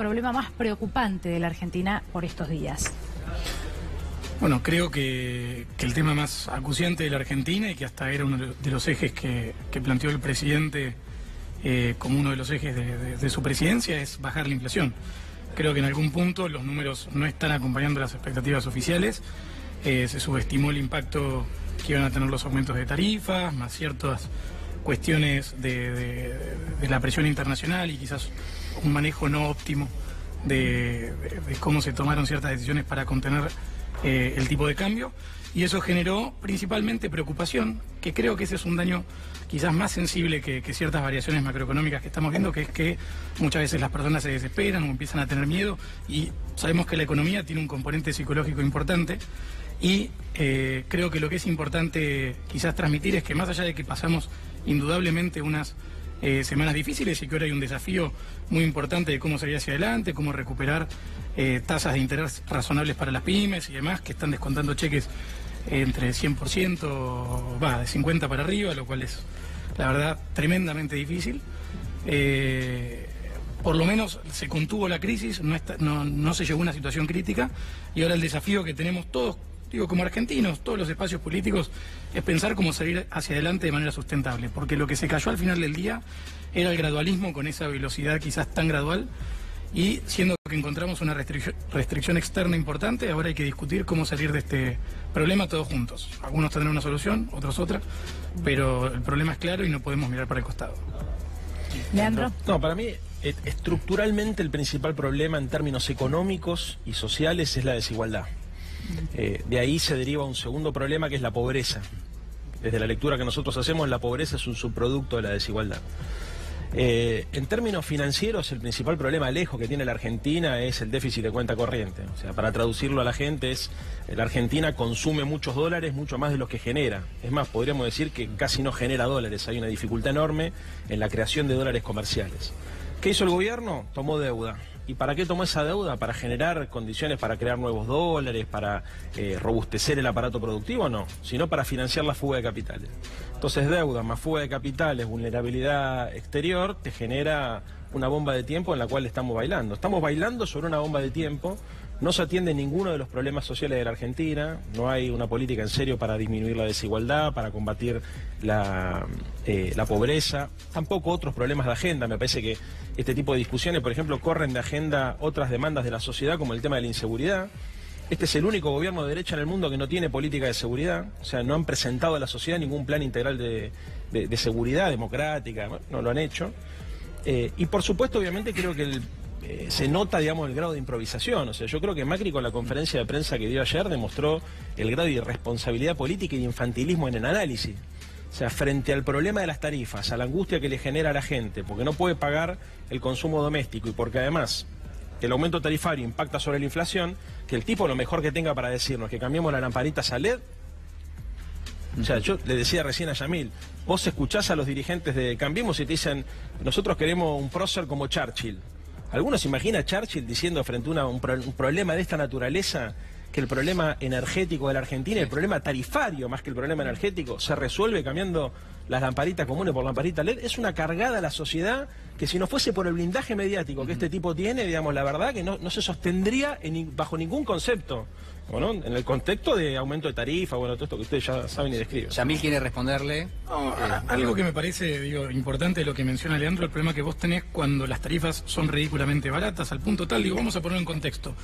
problema más preocupante de la Argentina por estos días? Bueno, creo que el tema más acuciante de la Argentina, y que hasta era uno de los ejes que planteó el presidente como uno de los ejes de su presidencia, es bajar la inflación. Creo que en algún punto los números no están acompañando las expectativas oficiales. Se subestimó el impacto que iban a tener los aumentos de tarifas, más ciertas cuestiones de la presión internacional y quizás un manejo no óptimo de cómo se tomaron ciertas decisiones para contener el tipo de cambio, y eso generó principalmente preocupación, que creo que ese es un daño quizás más sensible que ciertas variaciones macroeconómicas que estamos viendo, que es que muchas veces las personas se desesperan o empiezan a tener miedo, y sabemos que la economía tiene un componente psicológico importante, y creo que lo que es importante quizás transmitir es que más allá de que pasamos indudablemente unas semanas difíciles y que ahora hay un desafío muy importante de cómo salir hacia adelante, cómo recuperar tasas de interés razonables para las pymes y demás, que están descontando cheques entre 100%, de 50 para arriba, lo cual es, la verdad, tremendamente difícil. Por lo menos se contuvo la crisis, no se llegó a una situación crítica, y ahora el desafío que tenemos todos, digo, como argentinos, todos los espacios políticos, es pensar cómo salir hacia adelante de manera sustentable, porque lo que se cayó al final del día era el gradualismo con esa velocidad quizás tan gradual, y siendo que encontramos una restricción externa importante, ahora hay que discutir cómo salir de este problema todos juntos. Algunos tendrán una solución, otros otra, pero el problema es claro y no podemos mirar para el costado. Leandro. No, para mí, estructuralmente el principal problema en términos económicos y sociales es la desigualdad. De ahí se deriva un segundo problema, que es la pobreza. Desde la lectura que nosotros hacemos, la pobreza es un subproducto de la desigualdad. En términos financieros, el principal problema lejos que tiene la Argentina es el déficit de cuenta corriente. O sea, para traducirlo a la gente, la Argentina consume muchos dólares, mucho más de los que genera. Es más, podríamos decir que casi no genera dólares. Hay una dificultad enorme en la creación de dólares comerciales. ¿Qué hizo el gobierno? Tomó deuda. ¿Y para qué tomó esa deuda? ¿Para generar condiciones para crear nuevos dólares, para robustecer el aparato productivo? No, sino para financiar la fuga de capitales. Entonces, deuda más fuga de capitales, vulnerabilidad exterior, te genera una bomba de tiempo en la cual estamos bailando. Estamos bailando sobre una bomba de tiempo. No se atiende ninguno de los problemas sociales de la Argentina, no hay una política en serio para disminuir la desigualdad, para combatir la pobreza, tampoco otros problemas de agenda. Me parece que este tipo de discusiones, por ejemplo, corren de agenda otras demandas de la sociedad, como el tema de la inseguridad. Este es el único gobierno de derecha en el mundo que no tiene política de seguridad, o sea, no han presentado a la sociedad ningún plan integral de seguridad democrática, no lo han hecho. Y por supuesto, obviamente, creo que se nota, digamos, el grado de improvisación. O sea, yo creo que Macri, con la conferencia de prensa que dio ayer, demostró el grado de irresponsabilidad política y de infantilismo en el análisis. O sea, frente al problema de las tarifas, a la angustia que le genera a la gente, porque no puede pagar el consumo doméstico y porque además el aumento tarifario impacta sobre la inflación, que el tipo lo mejor que tenga para decirnos que cambiemos las lamparitas a LED. O sea, yo le decía recién a Yamil, vos escuchás a los dirigentes de Cambiemos y te dicen, nosotros queremos un prócer como Churchill. ¿Alguno se imagina a Churchill diciendo frente a un problema de esta naturaleza que el problema energético de la Argentina, el problema tarifario más que el problema energético, se resuelve cambiando las lamparitas comunes por lamparitas LED? Es una cargada a la sociedad que, si no fuese por el blindaje mediático que este tipo tiene, digamos, la verdad que no se sostendría bajo ningún concepto. Bueno, en el contexto de aumento de tarifa, bueno, todo esto que ustedes ya saben y describen. Yamil quiere responderle. No, algo que me parece, importante de lo que menciona Leandro, el problema que vos tenés cuando las tarifas son ridículamente baratas, al punto tal, vamos a ponerlo en contexto.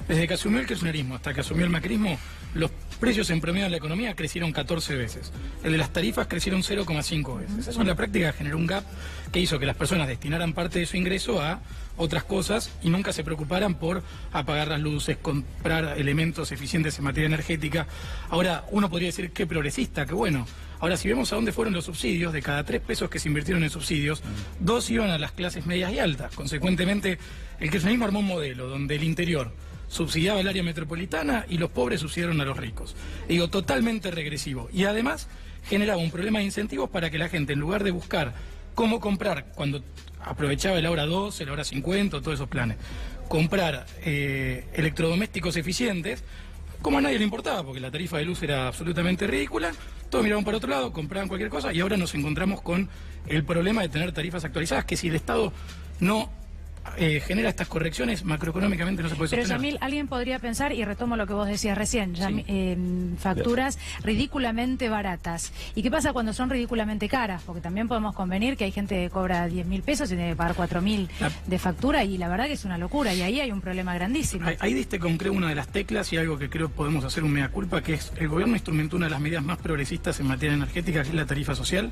Desde que asumió el kirchnerismo hasta que asumió el macrismo, los precios en promedio de la economía crecieron 14 veces. El de las tarifas crecieron 0,5 veces. Eso en la práctica generó un gap que hizo que las personas destinaran parte de su ingreso a otras cosas y nunca se preocuparan por apagar las luces, comprar elementos eficientes en materia energética. Ahora, uno podría decir qué progresista, qué bueno. Ahora, si vemos a dónde fueron los subsidios, de cada 3 pesos que se invirtieron en subsidios, 2 iban a las clases medias y altas. Consecuentemente, el kirchnerismo armó un modelo donde el interior subsidiaba el área metropolitana y los pobres subsidiaron a los ricos. Digo, totalmente regresivo. Y además generaba un problema de incentivos para que la gente, en lugar de buscar cómo comprar cuando aprovechaba el hora 12, el hora 50, todos esos planes, comprar electrodomésticos eficientes, como a nadie le importaba, porque la tarifa de luz era absolutamente ridícula, todos miraban para otro lado, compraban cualquier cosa, y ahora nos encontramos con el problema de tener tarifas actualizadas, que si el Estado no genera estas correcciones, macroeconómicamente no se puede Pero sostener. Yamil, alguien podría pensar, y retomo lo que vos decías recién, facturas ridículamente baratas. ¿Y qué pasa cuando son ridículamente caras? Porque también podemos convenir que hay gente que cobra 10.000 pesos y tiene que pagar 4.000 de factura, y la verdad que es una locura, y ahí hay un problema grandísimo. Ahí diste con creo una de las teclas y algo que creo podemos hacer un mea culpa, que es el gobierno instrumentó una de las medidas más progresistas en materia energética, que es la tarifa social,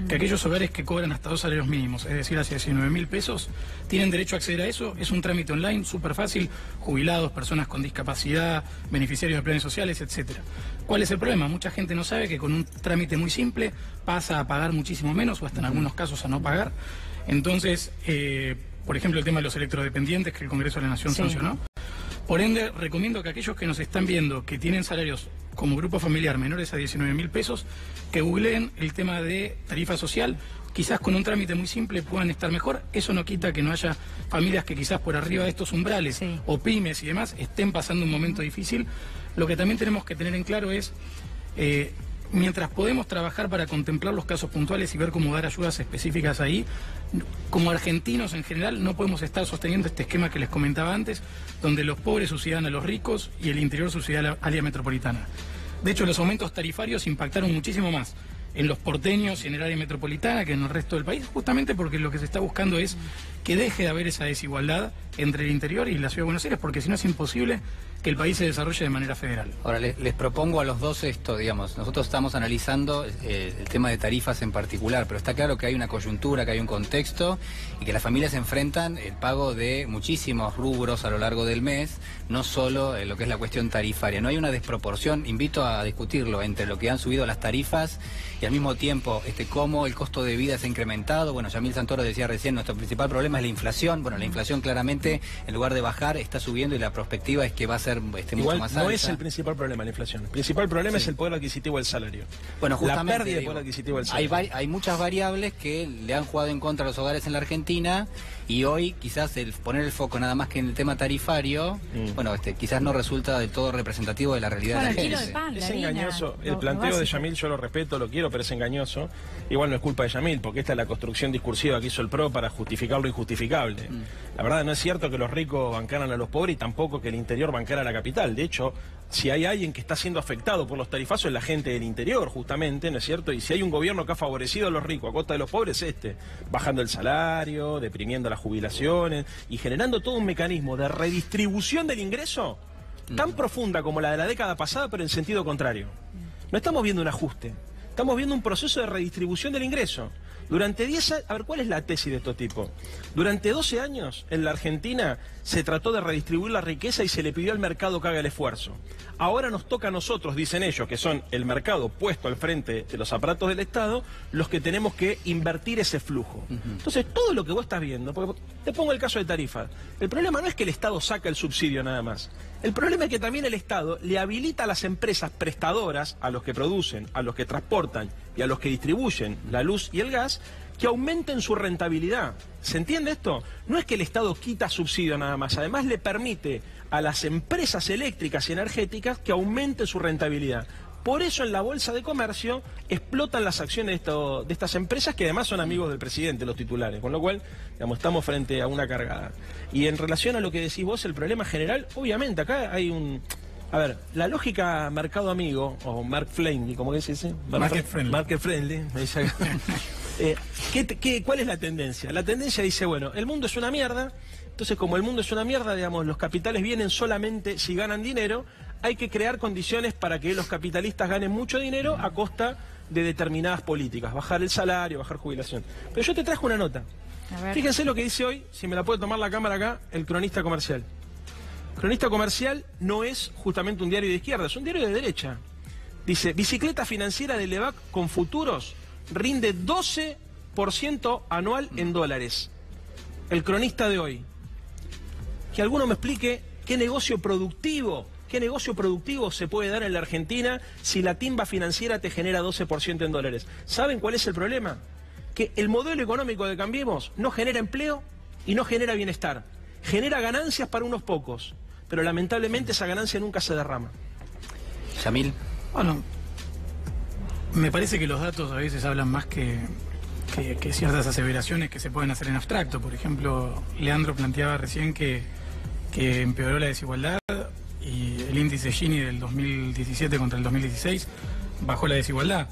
que aquellos hogares que cobran hasta 2 salarios mínimos, es decir, hacia 19.000 pesos, tienen derecho a acceder a eso. Es un trámite online súper fácil, jubilados, personas con discapacidad, beneficiarios de planes sociales, etcétera. ¿Cuál es el problema? Mucha gente no sabe que con un trámite muy simple pasa a pagar muchísimo menos, o hasta en algunos casos a no pagar. Entonces, por ejemplo, el tema de los electrodependientes que el Congreso de la Nación sancionó. Por ende, recomiendo que aquellos que nos están viendo, que tienen salarios como grupo familiar menores a 19.000 pesos, que googleen el tema de tarifa social. Quizás con un trámite muy simple puedan estar mejor. Eso no quita que no haya familias que quizás por arriba de estos umbrales, o pymes y demás, estén pasando un momento difícil. Lo que también tenemos que tener en claro es, mientras podemos trabajar para contemplar los casos puntuales y ver cómo dar ayudas específicas ahí, como argentinos en general no podemos estar sosteniendo este esquema que les comentaba antes, donde los pobres subsidian a los ricos y el interior subsidia a la área metropolitana. De hecho, los aumentos tarifarios impactaron muchísimo más en los porteños y en el área metropolitana que en el resto del país, justamente porque lo que se está buscando es que deje de haber esa desigualdad entre el interior y la Ciudad de Buenos Aires, porque si no es imposible que el país se desarrolle de manera federal. Ahora, les propongo a los dos esto, digamos, nosotros estamos analizando el tema de tarifas en particular, pero está claro que hay una coyuntura, que hay un contexto y que las familias enfrentan el pago de muchísimos rubros a lo largo del mes, no solo lo que es la cuestión tarifaria. No hay una desproporción, invito a discutirlo, entre lo que han subido las tarifas y al mismo tiempo cómo el costo de vida se ha incrementado. Bueno, Yamil Santoro decía recién, nuestro principal problema es la inflación. Bueno, la inflación claramente, en lugar de bajar, está subiendo y la perspectiva es que va a ser mucho más alta. No es el principal problema la inflación. El principal problema es el poder adquisitivo del salario. Bueno, justamente, la pérdida de poder adquisitivo del salario. Hay muchas variables que le han jugado en contra a los hogares en la Argentina, y hoy quizás el poner el foco nada más que en el tema tarifario, bueno, quizás no resulta del todo representativo de la realidad de la gente. Es engañoso. El planteo de Yamil yo lo respeto, lo quiero, pero es engañoso. Igual no es culpa de Yamil, porque esta es la construcción discursiva que hizo el PRO para justificar lo injustificable. La verdad, no es cierto que los ricos bancaran a los pobres y tampoco que el interior bancara a la capital. De hecho, si hay alguien que está siendo afectado por los tarifazos es la gente del interior, justamente, ¿no es cierto? Y si hay un gobierno que ha favorecido a los ricos a costa de los pobres, bajando el salario, deprimiendo las jubilaciones y generando todo un mecanismo de redistribución del ingreso tan profunda como la de la década pasada, pero en sentido contrario. No estamos viendo un ajuste, estamos viendo un proceso de redistribución del ingreso. Durante 10 años, a ver, ¿cuál es la tesis de este tipo? Durante 12 años en la Argentina se trató de redistribuir la riqueza y se le pidió al mercado que haga el esfuerzo. Ahora nos toca a nosotros, dicen ellos, que son el mercado puesto al frente de los aparatos del Estado, los que tenemos que invertir ese flujo. Entonces, todo lo que vos estás viendo, porque te pongo el caso de tarifas, el problema no es que el Estado saca el subsidio nada más. El problema es que también el Estado le habilita a las empresas prestadoras, a los que producen, a los que transportan y a los que distribuyen la luz y el gas, que aumenten su rentabilidad. ¿Se entiende esto? No es que el Estado quita subsidio nada más, además le permite a las empresas eléctricas y energéticas que aumenten su rentabilidad. Por eso en la Bolsa de Comercio explotan las acciones de estas empresas, que además son amigos del presidente, los titulares, con lo cual, digamos, estamos frente a una cargada. Y en relación a lo que decís vos, el problema general, obviamente acá hay un... A ver, la lógica mercado amigo, o market friendly, ¿cómo que se dice? Market friendly. Market friendly, me dice acá. ¿Cuál es la tendencia? La tendencia dice, bueno, el mundo es una mierda, entonces como el mundo es una mierda, digamos, los capitales vienen solamente si ganan dinero, hay que crear condiciones para que los capitalistas ganen mucho dinero a costa de determinadas políticas, bajar el salario, bajar jubilación. Pero yo te trajo una nota. Fíjense lo que dice hoy, si me la puede tomar la cámara acá, el Cronista Comercial. Cronista Comercial no es justamente un diario de izquierda, es un diario de derecha. Dice, bicicleta financiera de Levac con futuros rinde 12% anual en dólares. El Cronista de hoy. Que alguno me explique qué negocio productivo se puede dar en la Argentina si la timba financiera te genera 12% en dólares. ¿Saben cuál es el problema? Que el modelo económico de Cambiemos no genera empleo y no genera bienestar. Genera ganancias para unos pocos, pero lamentablemente esa ganancia nunca se derrama. Yamil. Bueno, me parece que los datos a veces hablan más que que ciertas aseveraciones que se pueden hacer en abstracto. Por ejemplo, Leandro planteaba recién que empeoró la desigualdad y el índice Gini del 2017 contra el 2016 bajó la desigualdad.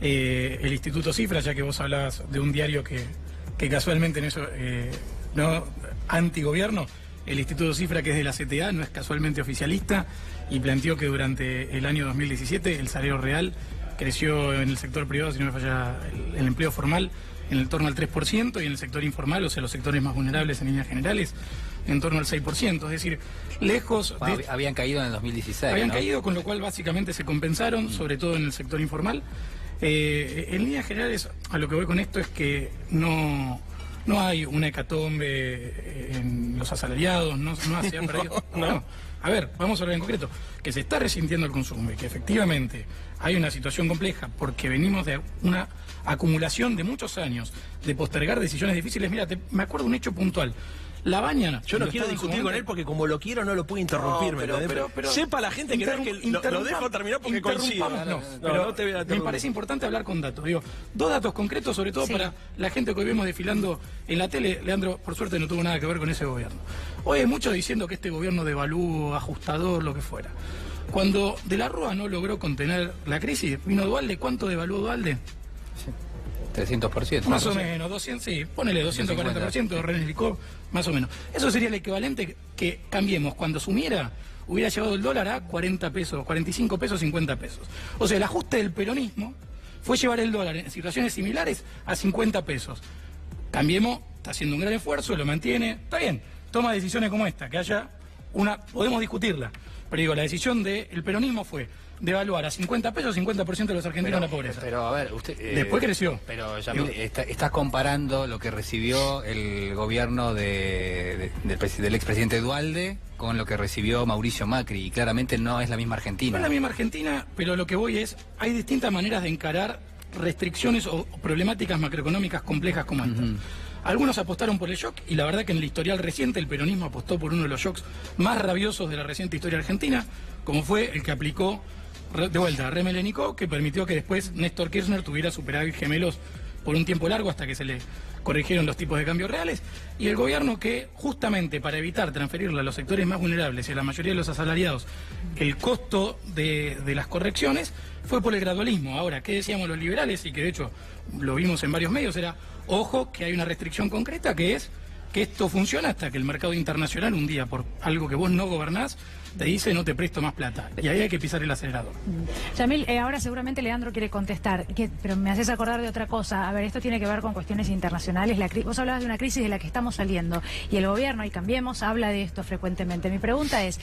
El Instituto Cifra, ya que vos hablabas de un diario que casualmente en eso, no antigobierno, el Instituto Cifra, que es de la CTA, no es casualmente oficialista, y planteó que durante el año 2017 el salario real creció en el sector privado, si no me falla el empleo formal, en torno al 3%, y en el sector informal, o sea, los sectores más vulnerables en líneas generales, en torno al 6%. Es decir, lejos de... Habían caído en el 2016. Habían ¿no? caído, con lo cual básicamente se compensaron, sobre todo en el sector informal. En líneas generales, a lo que voy con esto es que no hay una hecatombe en los asalariados, no se han perdido. No. A ver, vamos a hablar en concreto. Que se está resintiendo el consumo y que efectivamente hay una situación compleja porque venimos de una acumulación de muchos años de postergar decisiones difíciles. Mira, me acuerdo un hecho puntual. La Baña... Yo no quiero discutir con él porque como lo quiero no lo puedo interrumpir. Pero sepa la gente que no es que lo dejo terminar porque coincido. No te voy a interrumpir. Me parece importante hablar con datos. Digo, dos datos concretos, sobre todo para la gente que hoy vemos desfilando en la tele. Leandro, por suerte no tuvo nada que ver con ese gobierno. Hoy hay muchos diciendo que este gobierno devalúo, ajustador, lo que fuera. Cuando De la Rúa no logró contener la crisis, vino Duhalde. ¿Cuánto devaluó Duhalde? 300%. Más o menos, 200, sí, ponele 240%, René Licó, más o menos. Eso sería el equivalente que cambiemos. Cuando sumiera, hubiera llevado el dólar a 40 pesos, 45 pesos, 50 pesos. O sea, el ajuste del peronismo fue llevar el dólar en situaciones similares a 50 pesos. Cambiemos, está haciendo un gran esfuerzo, lo mantiene, está bien, toma decisiones como esta, que haya una, podemos discutirla, pero digo, la decisión del peronismo fue devaluar a 50 pesos 50% de los argentinos la pobreza. Pero a ver, usted... después creció. Pero Yamil, estás comparando lo que recibió el gobierno del expresidente Duhalde con lo que recibió Mauricio Macri, y claramente no es la misma Argentina. No es la misma Argentina, pero lo que voy es, hay distintas maneras de encarar restricciones o problemáticas macroeconómicas complejas como esta. Algunos apostaron por el shock, y la verdad que en el historial reciente el peronismo apostó por uno de los shocks más rabiosos de la reciente historia argentina, como fue el que aplicó de vuelta a Remelénico, que permitió que después Néstor Kirchner tuviera superávit gemelos por un tiempo largo hasta que se le corrigieron los tipos de cambio reales, y el gobierno que justamente para evitar transferirle a los sectores más vulnerables y a la mayoría de los asalariados el costo de las correcciones fue por el gradualismo. Ahora, ¿qué decíamos los liberales? Y que de hecho lo vimos en varios medios, era, ojo, que hay una restricción concreta, que es que esto funciona hasta que el mercado internacional un día, por algo que vos no gobernás, te dice no te presto más plata. Y ahí hay que pisar el acelerador. Yamil, ahora seguramente Leandro quiere contestar, pero me haces acordar de otra cosa. A ver, esto tiene que ver con cuestiones internacionales. Vos hablabas de una crisis de la que estamos saliendo y el gobierno, y Cambiemos, habla de esto frecuentemente. Mi pregunta es,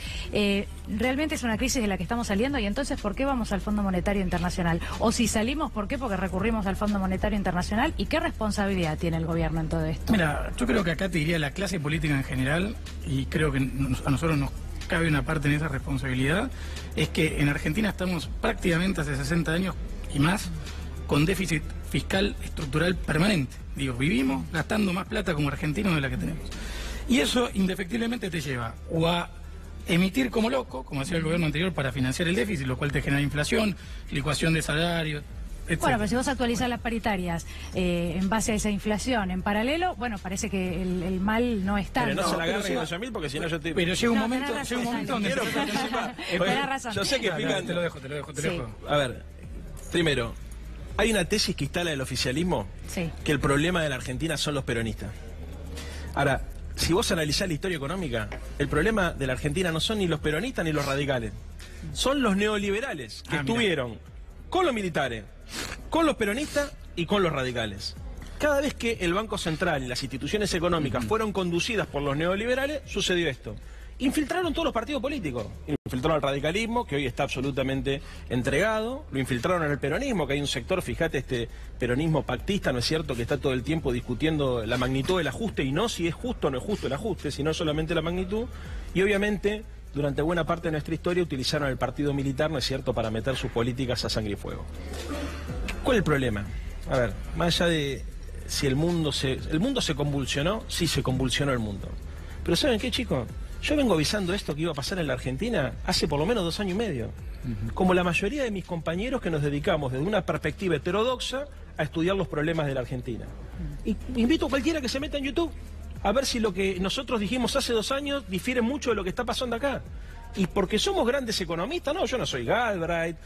¿realmente es una crisis de la que estamos saliendo? Y entonces, ¿por qué vamos al Fondo Monetario Internacional? O si salimos, ¿por qué? Porque recurrimos al Fondo Monetario Internacional. ¿Y qué responsabilidad tiene el gobierno en todo esto? Mira, yo creo que acá te diría la clase política en general, y creo que a nosotros nos cabe una parte en esa responsabilidad, es que en Argentina estamos prácticamente hace 60 años y más con déficit fiscal estructural permanente. Digo, vivimos gastando más plata como argentinos de la que tenemos. Y eso indefectiblemente te lleva o a emitir como loco, como hacía el gobierno anterior, para financiar el déficit, lo cual te genera inflación, licuación de salarios. Bueno, pero si vos actualizás las paritarias en base a esa inflación en paralelo, bueno, parece que el mal no está. Pero no se la agarren a Yamil porque si no yo te... Pero llega un momento donde... Tenés razón. Yo sé que explican... Te lo dejo. A ver, primero, hay una tesis que instala el oficialismo, que el problema de la Argentina son los peronistas. Ahora, si vos analizás la historia económica, el problema de la Argentina no son ni los peronistas ni los radicales. Son los neoliberales que estuvieron con los militares, con los peronistas y con los radicales. Cada vez que el Banco Central y las instituciones económicas fueron conducidas por los neoliberales, sucedió esto. Infiltraron todos los partidos políticos. Infiltraron al radicalismo, que hoy está absolutamente entregado. Lo infiltraron en el peronismo, que hay un sector, fíjate, este peronismo pactista, ¿no es cierto?, que está todo el tiempo discutiendo la magnitud del ajuste, y no si es justo o no es justo el ajuste, sino solamente la magnitud. Y obviamente, durante buena parte de nuestra historia, utilizaron el partido militar, ¿no es cierto?, para meter sus políticas a sangre y fuego. ¿Cuál es el problema? A ver, más allá de si el mundo se convulsionó, sí se convulsionó el mundo. Pero ¿saben qué, chicos? Yo vengo avisando esto que iba a pasar en la Argentina hace por lo menos 2 años y medio. Como la mayoría de mis compañeros que nos dedicamos desde una perspectiva heterodoxa a estudiar los problemas de la Argentina. Y invito a cualquiera que se meta en YouTube a ver si lo que nosotros dijimos hace 2 años difiere mucho de lo que está pasando acá. Y porque somos grandes economistas, no, yo no soy Galbraith,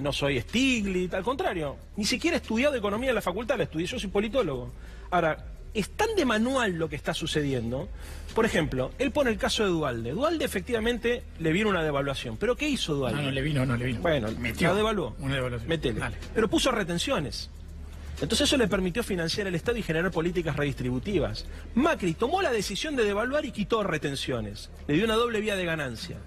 no soy Stiglitz, al contrario, ni siquiera he estudiado economía en la facultad, la estudié, yo soy politólogo. Ahora, es tan de manual lo que está sucediendo. Por ejemplo, él pone el caso de Duhalde. Duhalde efectivamente le vino una devaluación. ¿Pero qué hizo Duhalde? No le vino. Bueno, metió. la devaluó. Una devaluación. Métele. Dale. Pero puso retenciones. Entonces eso le permitió financiar el Estado y generar políticas redistributivas. Macri tomó la decisión de devaluar y quitó retenciones. Le dio una doble vía de ganancia.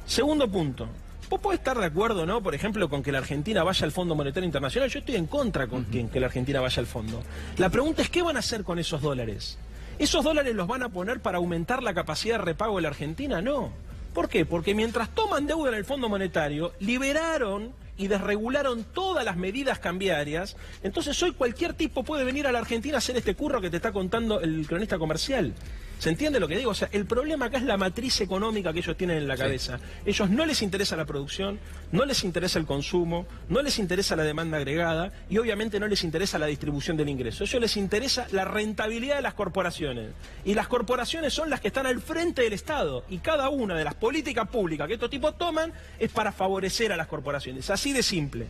Segundo punto. Vos podés estar de acuerdo, ¿no? Por ejemplo, con que la Argentina vaya al Fondo Monetario Internacional. Yo estoy en contra con que la Argentina vaya al fondo. La pregunta es, ¿qué van a hacer con esos dólares? ¿Esos dólares los van a poner para aumentar la capacidad de repago de la Argentina? No. ¿Por qué? Porque mientras toman deuda en el Fondo Monetario, liberaron y desregularon todas las medidas cambiarias. Entonces hoy cualquier tipo puede venir a la Argentina a hacer este curro que te está contando el cronista comercial. ¿Se entiende lo que digo? O sea, el problema acá es la matriz económica que ellos tienen en la cabeza. Ellos no les interesa la producción, no les interesa el consumo, no les interesa la demanda agregada y obviamente no les interesa la distribución del ingreso. A ellos les interesa la rentabilidad de las corporaciones. Y las corporaciones son las que están al frente del Estado. Y cada una de las políticas públicas que estos tipos toman es para favorecer a las corporaciones. Así de simple.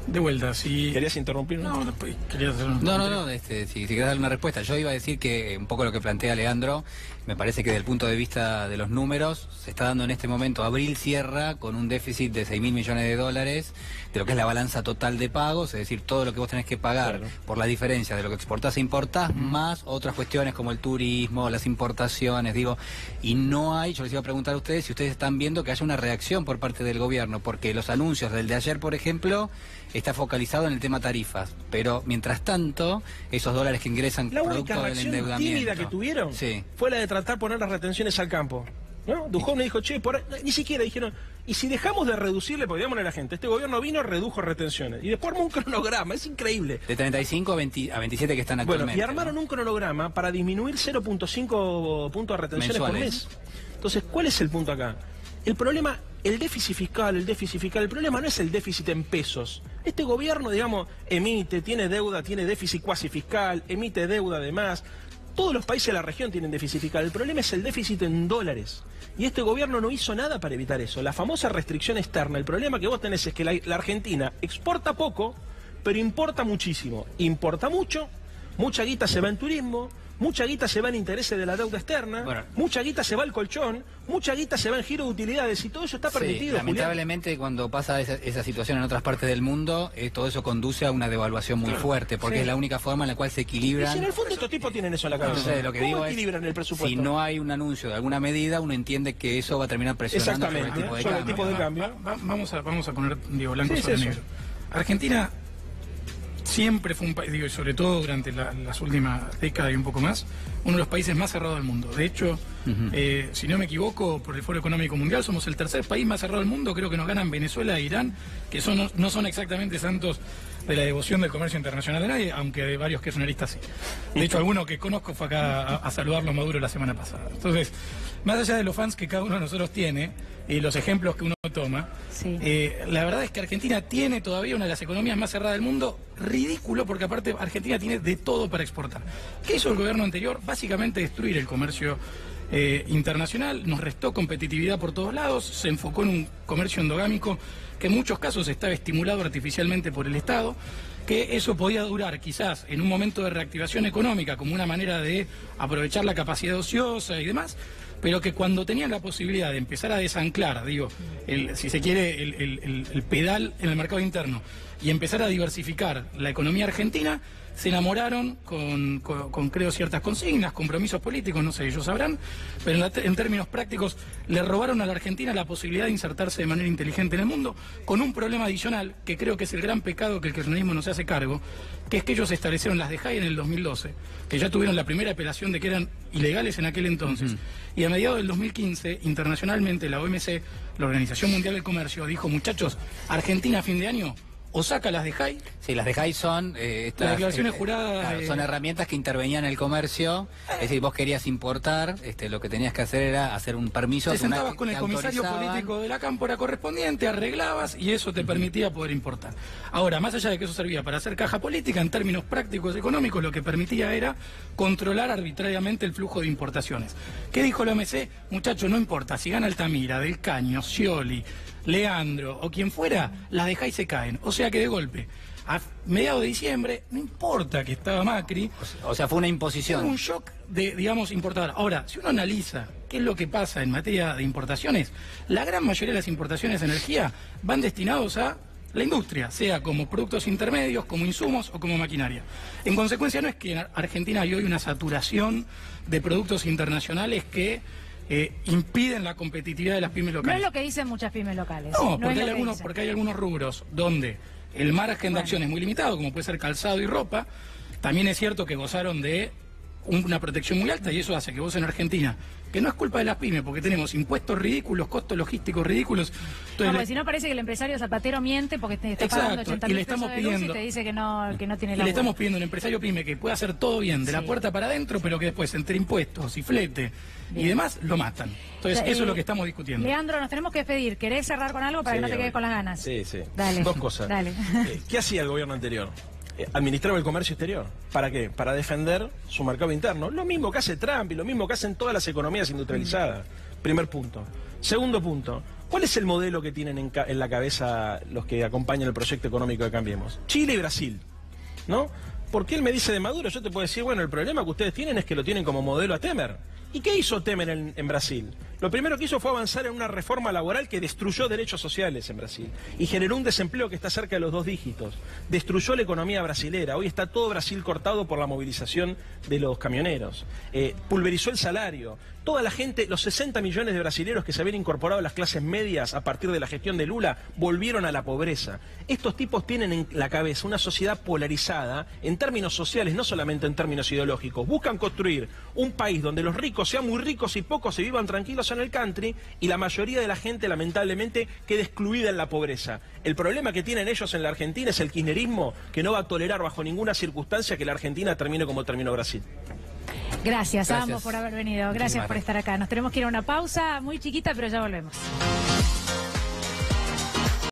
De vuelta, si... ¿Querías interrumpir? No, quería hacer un... No, si querés dar una respuesta. Yo iba a decir que un poco lo que plantea Leandro, me parece que desde el punto de vista de los números, se está dando en este momento, abril cierra con un déficit de 6.000 millones de dólares, de lo que es la balanza total de pagos, es decir, todo lo que vos tenés que pagar por la diferencia de lo que exportás e importás, más otras cuestiones como el turismo, las importaciones, digo, y no hay, yo les iba a preguntar a ustedes si ustedes están viendo que haya una reacción por parte del gobierno, porque los anuncios del de ayer, por ejemplo, está focalizado en el tema tarifas, pero mientras tanto, esos dólares que ingresan la única producto del reacción endeudamiento tímida que tuvieron fue la de tratar de poner las retenciones al campo. ¿No? Duhon me dijo, che, ni siquiera dijeron, y si dejamos de reducirle, porque digámosle a la gente, este gobierno vino, redujo retenciones, y después armó un cronograma, es increíble. De 35 a 27 que están actualmente. Bueno, y armaron un cronograma para disminuir 0.5 puntos de retenciones mensuales por mes. Entonces, ¿cuál es el punto acá? El problema, el déficit fiscal, el problema no es el déficit en pesos. Este gobierno, digamos, emite, tiene deuda, tiene déficit cuasi fiscal, emite deuda además. Todos los países de la región tienen déficit fiscal. El problema es el déficit en dólares. Y este gobierno no hizo nada para evitar eso. La famosa restricción externa. El problema que vos tenés es que la Argentina exporta poco, pero importa muchísimo. Importa mucho, mucha guita se va en turismo, mucha guita se va en intereses de la deuda externa, mucha guita se va al colchón, mucha guita se va en giro de utilidades y todo eso está permitido. Lamentablemente, Julián, cuando pasa esa situación en otras partes del mundo, todo eso conduce a una devaluación muy fuerte, porque es la única forma en la cual se equilibran. Y si en el fondo estos tipos tienen eso en la cabeza. Entonces, lo que digo equilibran el presupuesto? Si no hay un anuncio de alguna medida, uno entiende que eso va a terminar presionando sobre el tipo de cambio. Vamos a poner blanco sobre negro. Argentina siempre fue un país, digo, sobre todo durante las últimas décadas y un poco más, uno de los países más cerrados del mundo. De hecho, si no me equivoco, por el Foro Económico Mundial, somos el tercer país más cerrado del mundo. Creo que nos ganan Venezuela e Irán, que no son exactamente santos de la devoción del comercio internacional de nadie, aunque de varios kirchneristas sí. De hecho, alguno que conozco fue acá a saludarlo a Maduro la semana pasada. Entonces, más allá de los fans que cada uno de nosotros tiene y los ejemplos que uno toma, la verdad es que Argentina tiene todavía una de las economías más cerradas del mundo. Ridículo, porque aparte Argentina tiene de todo para exportar. ¿Qué hizo el gobierno anterior? Básicamente destruir el comercio internacional, nos restó competitividad por todos lados, se enfocó en un comercio endogámico que en muchos casos estaba estimulado artificialmente por el Estado, que eso podía durar quizás en un momento de reactivación económica como una manera de aprovechar la capacidad ociosa y demás, pero que cuando tenían la posibilidad de empezar a desanclar, si se quiere, el pedal en el mercado interno y empezar a diversificar la economía argentina, se enamoraron con creo, ciertas consignas, compromisos políticos, no sé, ellos sabrán, pero en términos prácticos le robaron a la Argentina la posibilidad de insertarse de manera inteligente en el mundo, con un problema adicional, que creo que es el gran pecado que el kirchnerismo no se hace cargo, que es que ellos establecieron las de Jay en el 2012, que ya tuvieron la primera apelación de que eran ilegales en aquel entonces, y a mediados del 2015, internacionalmente, la OMC, la Organización Mundial del Comercio, dijo, muchachos, Argentina a fin de año o saca las de JAI. Sí, las de JAI son estas, las declaraciones juradas. Claro, son herramientas que intervenían en el comercio. Es decir, vos querías importar, lo que tenías que hacer era hacer un permiso. Te sentabas con el comisario político de la cámpora correspondiente, arreglabas y eso te permitía poder importar. Ahora, más allá de que eso servía para hacer caja política, en términos prácticos económicos, lo que permitía era controlar arbitrariamente el flujo de importaciones. ¿Qué dijo la OMC? Muchachos, no importa, si gana Altamira, Del Caño, Scioli, Leandro o quien fuera, las de JAI se caen. O sea que de golpe, a mediados de diciembre, no importa que estaba Macri. O sea, fue una imposición. Fue un shock de, digamos, importador. Ahora, si uno analiza qué es lo que pasa en materia de importaciones, la gran mayoría de las importaciones de energía van destinados a la industria, sea como productos intermedios, como insumos o como maquinaria. En consecuencia, no es que en Argentina hay hoy una saturación de productos internacionales que impiden la competitividad de las pymes locales. No es lo que dicen muchas pymes locales. No, porque hay algunos rubros donde el margen de acción es muy limitado, como puede ser calzado y ropa. También es cierto que gozaron de una protección muy alta y eso hace que vos en Argentina, que no es culpa de las pymes, porque tenemos impuestos ridículos, costos logísticos ridículos. Entonces, no, porque si no parece que el empresario zapatero miente porque te está pagando 80.000 pesos de luz y te dice que no tiene la. Le estamos pidiendo a un empresario pyme que pueda hacer todo bien, de la puerta para adentro, pero que después entre impuestos y flete y demás lo matan. Entonces eso es lo que estamos discutiendo. Leandro, nos tenemos que despedir. ¿Querés cerrar con algo para que no te quedes con las ganas? Sí. Dale. Dos cosas. Dale. ¿Qué hacía el gobierno anterior? Administraba el comercio exterior. ¿Para qué? Para defender su mercado interno. Lo mismo que hace Trump y lo mismo que hacen todas las economías industrializadas. Primer punto. Segundo punto. ¿Cuál es el modelo que tienen en la cabeza los que acompañan el proyecto económico de Cambiemos? Chile y Brasil, ¿no? Porque él me dice de Maduro, yo te puedo decir, bueno, el problema que ustedes tienen es que lo tienen como modelo a Temer. ¿Y qué hizo Temer en Brasil? Lo primero que hizo fue avanzar en una reforma laboral que destruyó derechos sociales en Brasil y generó un desempleo que está cerca de los 2 dígitos. Destruyó la economía brasilera. Hoy está todo Brasil cortado por la movilización de los camioneros. Pulverizó el salario. Toda la gente, los 60 millones de brasileños que se habían incorporado a las clases medias a partir de la gestión de Lula, volvieron a la pobreza. Estos tipos tienen en la cabeza una sociedad polarizada en términos sociales, no solamente en términos ideológicos. Buscan construir un país donde los ricos sean muy ricos y pocos se vivan tranquilos en el country y la mayoría de la gente lamentablemente quede excluida en la pobreza. El problema que tienen ellos en la Argentina es el kirchnerismo, que no va a tolerar bajo ninguna circunstancia que la Argentina termine como terminó Brasil. Gracias a ambos por haber venido. Gracias por estar acá. Nos tenemos que ir a una pausa muy chiquita, pero ya volvemos.